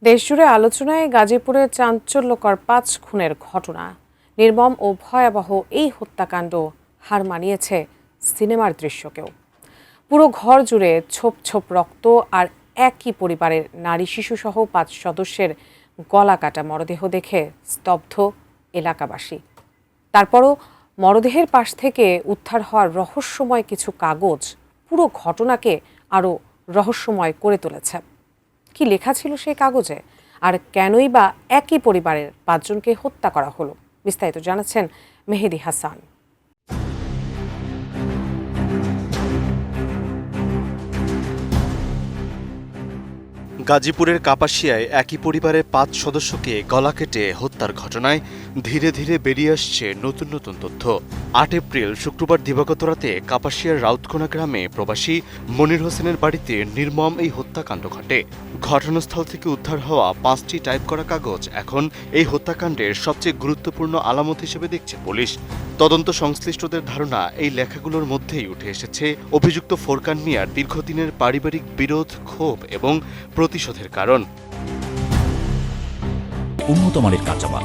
দেশজুড়ে আলোচনায় গাজীপুরে চাঞ্চল্যকর ৫ খুনের ঘটনা। নির্মম ও ভয়াবহ এই হত্যাকাণ্ড হার মানিয়েছে সিনেমার দৃশ্যকেও। পুরো ঘর জুড়ে ছোপ ছোপ রক্ত আর একই পরিবারের নারী শিশুসহ ৫ সদস্যের গলা কাটা মরদেহ দেখে স্তব্ধ এলাকাবাসী। তারপরও মরদেহের পাশ থেকে উদ্ধার হওয়ার রহস্যময় কিছু কাগজ পুরো ঘটনাকে আরও রহস্যময় করে তুলেছে। কি লেখা ছিল সেই কাগজে, আর কেনই বা একই পরিবারের ৫ জনকে হত্যা করা হলো, বিস্তারিত জানাচ্ছেন মেহেদি হাসান। গাজীপুরের কাপাসিয়ায় একই পরিবারের ৫ সদস্যকে গলা কেটে হত্যার ঘটনায় ধীরে ধীরে বেরিয়ে আসছে নতুন নতুন তথ্য। ৮ এপ্রিল শুক্রবার দিবাগত রাতে কাপাসিয়ার রাউতকোনা গ্রামে প্রবাসী মনির হোসেনের বাড়িতে নির্মম এই হত্যাকাণ্ড ঘটে। ঘটনাস্থল থেকে উদ্ধার হওয়া ৫টি টাইপ করা কাগজ এখন এই হত্যাকাণ্ডের সবচেয়ে গুরুত্বপূর্ণ আলামত হিসেবে দেখছে পুলিশ। তদন্ত সংশ্লিষ্টদের ধারণা, এই লেখাগুলোর মধ্যেই উঠে এসেছে অভিযুক্ত ফোরকান মিয়ার দীর্ঘদিনের পারিবারিক বিরোধ, ক্ষোভ এবং প্রতিশোধের কারণ। উন্নত মানের কাঁচামাল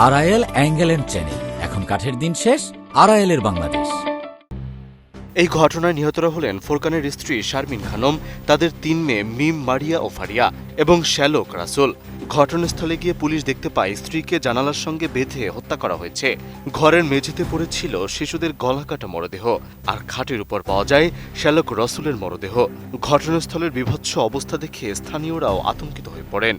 আরআইএল অ্যাঙ্গেল এন্ড চ্যানেল, এখন কাঠের দিন শেষ, আরআইএল এর বাংলাদেশ। এই ঘটনায় নিহতরা হলেন ফোরকানের স্ত্রী শারমিন খানম, তাদের ৩ মেয়ে মিম, মারিয়া ও ফারিয়া এবং শ্যালক রাসুল। ঘটনাস্থলে গিয়ে পুলিশ দেখতে পায় স্ত্রীকে জানালার সঙ্গে বেঁধে হত্যা করা হয়েছে। ঘরের মেঝেতে পড়েছিল শিশুদের গলা কাটা মরদেহ, আর খাটের উপর পাওয়া যায় শ্যালক রাসুলের মরদেহ। ঘটনাস্থলের বীভৎস অবস্থা দেখে স্থানীয়রাও আতঙ্কিত হয়ে পড়েন।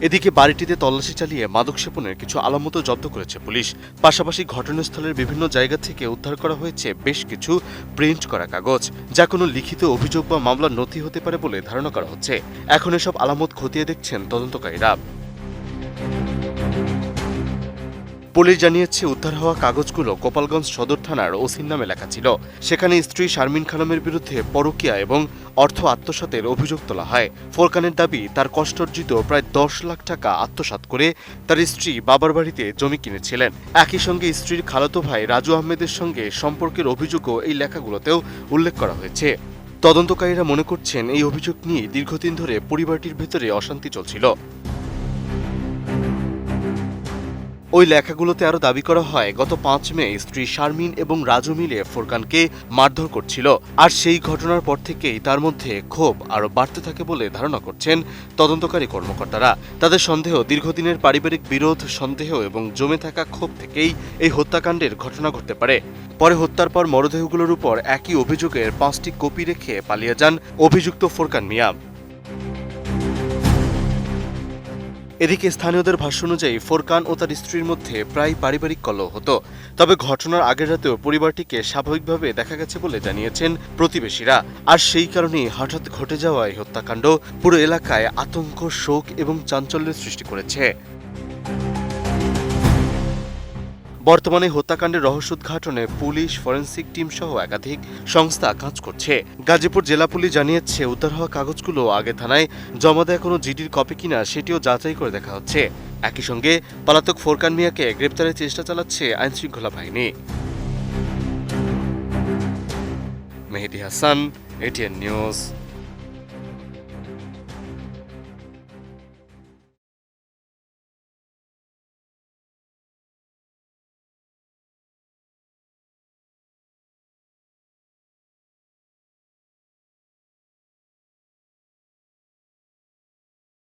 এদিকে বাড়িটিতে তল্লাশি চালিয়ে মাদক সেবনের কিছু আলামতও জব্দ করেছে পুলিশ। পাশাপাশি ঘটনাস্থলের বিভিন্ন জায়গা থেকে উদ্ধার করা হয়েছে বেশ কিছু প্রিন্ট করা কাগজ, যা কোনো লিখিত অভিযোগ বা মামলার নথি হতে পারে বলে ধারণা করা হচ্ছে। এখন এসব আলামত খতিয়ে দেখছেন তদন্তকারীরা। পুলিশ জানিয়েছে, উদ্ধার হওয়া কাগজগুলো গোপালগঞ্জ সদর থানার ওসির নামে লেখা ছিল। সেখানে স্ত্রী শারমিন খানমের বিরুদ্ধে পরকীয়া এবং অর্থ আত্মসাতের অভিযোগ তোলা হয়। ফোরকানের দাবি, তার কষ্টার্জিত প্রায় ১০ লাখ টাকা আত্মসাৎ করে তার স্ত্রী বাবার বাড়িতে জমি কিনেছিলেন। একই সঙ্গে স্ত্রীর খালাতো ভাই রাজু আহমেদের সঙ্গে সম্পর্কের অভিযোগও এই লেখাগুলোতেও উল্লেখ করা হয়েছে। তদন্তকারীরা মনে করছেন, এই অভিযোগ নিয়ে দীর্ঘদিন ধরে পরিবারটির ভেতরে অশান্তি চলছিল। ওই লেখাগুলোতে আরও দাবি করা হয়, গত ৫ মে স্ত্রী শারমিন এবং রাজু মিলে ফোরকানকে মারধর করছিল, আর সেই ঘটনার পর থেকেই তার মধ্যে ক্ষোভ আরও বাড়তে থাকে বলে ধারণা করছেন তদন্তকারী কর্মকর্তারা। তাদের সন্দেহ, দীর্ঘদিনের পারিবারিক বিরোধ, সন্দেহ এবং জমে থাকা ক্ষোভ থেকেই এই হত্যাকাণ্ডের ঘটনা ঘটতে পারে। পরে হত্যার পর মরদেহগুলোর উপর একই অভিযোগের ৫টি কপি রেখে পালিয়ে যান অভিযুক্ত ফোরকান মিয়া। এদিকে স্থানীয়দের ভাষ্য অনুযায়ী ফোরকান ও তার স্ত্রীর মধ্যে প্রায় পারিবারিক কলহ হতো। তবে ঘটনার আগের রাতেও পরিবারটিকে স্বাভাবিকভাবে দেখা গেছে বলে জানিয়েছেন প্রতিবেশীরা। আর সেই কারণেই হঠাৎ ঘটে যাওয়া এই হত্যাকাণ্ড পুরো এলাকায় আতঙ্ক, শোক এবং চাঞ্চল্যের সৃষ্টি করেছে। বর্তমানে হত্যাকাণ্ডের রহস্য উদ্ঘাটনে পুলিশ, ফরেনসিক টিম সহ একাধিক সংস্থা কাজ করছে। গাজীপুর জেলা পুলিশ জানিয়েছে, উদ্ধার হওয়া কাগজগুলো আগে থানায় জমা দেওয়া কোনো জিডির কপি কিনা সেটিও যাচাই করে দেখা হচ্ছে। একই সঙ্গে পলাতক ফোরকান মিয়াকে গ্রেপ্তারের চেষ্টা চালাচ্ছে আইনশৃঙ্খলা বাহিনী। Mehedi Hasan, ATN news.